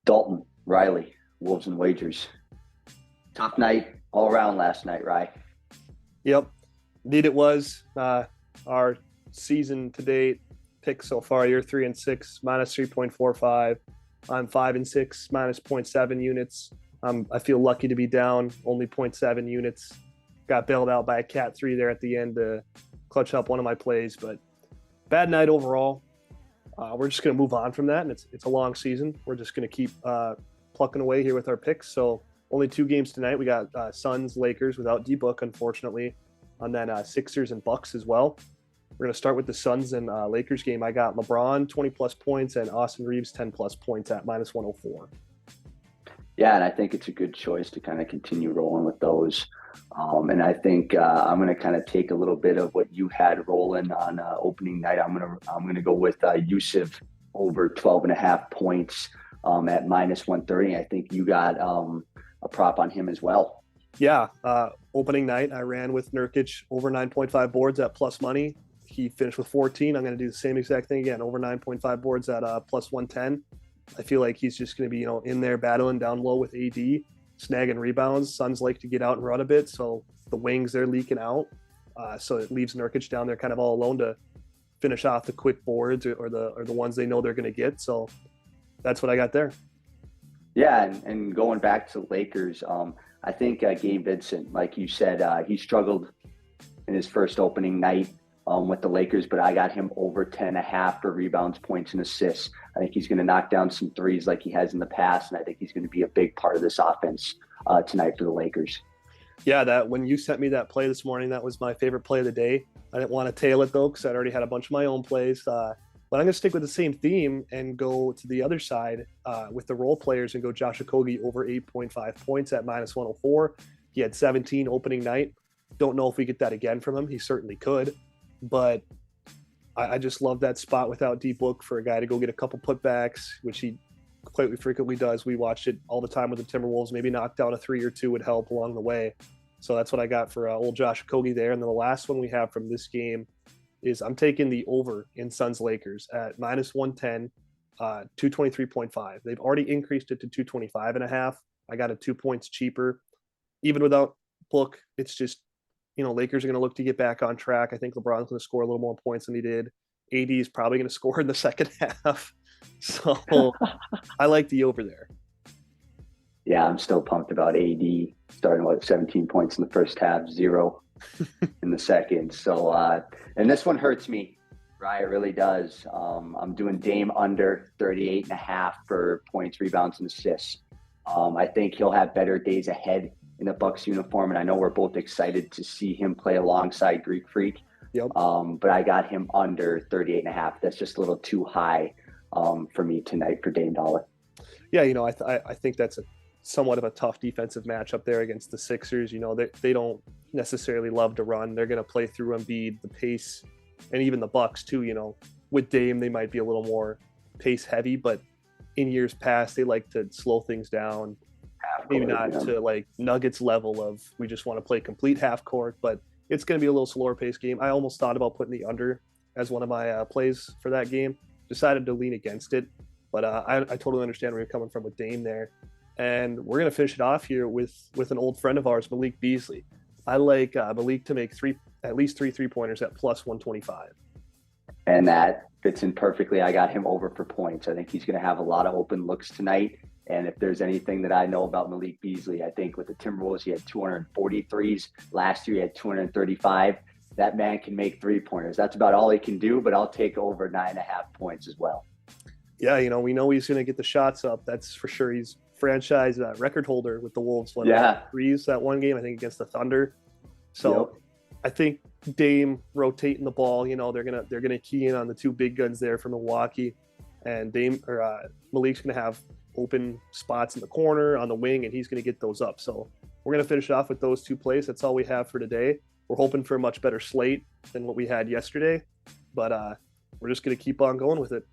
Dalton, Riley, Wolves and Wagers. Tough night all around last night, Rye. Yep. Indeed it was. Our season to date pick so far, you're 3-6, minus 3.45. I'm 5-6, minus 0.7 units. I feel lucky to be down only 0.7 units. Got bailed out by a Cat 3 there at the end to clutch up one of my plays, but bad night overall. We're just going to move on from that, and it's a long season. We're just going to keep plucking away here with our picks. So only 2 games tonight. We got Suns, Lakers without D-Book, unfortunately, and then Sixers and Bucks as well. We're going to start with the Suns and Lakers game. I got LeBron 20-plus points and Austin Reeves 10-plus points at minus 104. Yeah, and I think it's a good choice to kind of continue rolling with those. And I think I'm going to kind of take a little bit of what you had rolling on opening night. I'm going to go with Yusuf over 12.5 points at minus 130. I think you got a prop on him as well. Yeah, opening night I ran with Nurkic over 9.5 boards at plus money. He finished with 14. I'm going to do the same exact thing again, over 9.5 boards at plus 110. I feel like he's just going to be, in there battling down low with AD, snagging rebounds. Suns like to get out and run a bit, so the wings, they're leaking out. So it leaves Nurkic down there kind of all alone to finish off the quick boards or the ones they know they're going to get. So that's what I got there. Yeah, and going back to Lakers, I think Gabe Vincent, like you said, he struggled in his first opening night with the Lakers, but I got him over 10.5 for rebounds, points, and assists. I think he's going to knock down some threes like he has in the past, and I think he's going to be a big part of this offense tonight for the Lakers. Yeah, that when you sent me that play this morning, that was my favorite play of the day. I didn't want to tail it, though, because I'd already had a bunch of my own plays. But I'm going to stick with the same theme and go to the other side with the role players and go Josh Okogie over 8.5 points at minus 104. He had 17 opening night. Don't know if we get that again from him. He certainly could. But I just love that spot without D-Book for a guy to go get a couple putbacks, which he quite frequently does. We watched it all the time with the Timberwolves. Maybe knock down a 3 or 2 would help along the way. So that's what I got for old Josh Okogie there. And then the last one we have from this game is I'm taking the over in Suns Lakers at minus 110, 223.5. They've already increased it to 225.5. I got it 2 points cheaper. Even without Book, it's just, Lakers are going to look to get back on track. I think LeBron's going to score a little more points than he did. AD is probably going to score in the second half. So I like the over there. Yeah, I'm still pumped about AD starting with 17 points in the first half, 0 in the second. So, and this one hurts me, right? It really does. I'm doing Dame under 38.5 for points, rebounds, and assists. I think he'll have better days ahead in the Bucks uniform, and I know we're both excited to see him play alongside Greek Freak. Yep. But I got him under 38.5. That's just a little too high for me tonight for Dame Dollar. Yeah, I think that's somewhat of a tough defensive matchup there against the Sixers. They don't necessarily love to run. They're going to play through Embiid, the pace, and even the Bucks too. With Dame, they might be a little more pace heavy, but in years past, they like to slow things down. Maybe not to like Nuggets level of we just want to play complete half court, but it's going to be a little slower paced game. I almost thought about putting the under as one of my plays for that game. Decided to lean against it, but I totally understand where you're coming from with Dame there. And we're going to finish it off here with an old friend of ours, Malik Beasley. I like Malik to make at least three 3-pointers at plus 125. And that fits in perfectly. I got him over for points. I think he's going to have a lot of open looks tonight. And if there's anything that I know about Malik Beasley, I think with the Timberwolves, he had 243s. Last year, he had 235. That man can make 3-pointers. That's about all he can do, but I'll take over 9.5 points as well. Yeah, we know he's going to get the shots up. That's for sure. He's franchise record holder with the Wolves. Threes that one game, I think, against the Thunder. So yep. I think Dame rotating the ball, they're gonna key in on the 2 big guns there from Milwaukee, and Malik's gonna have open spots in the corner on the wing, and he's gonna get those up. So we're gonna finish off with those 2 plays. That's all we have for today. We're hoping for a much better slate than what we had yesterday, but we're just gonna keep on going with it.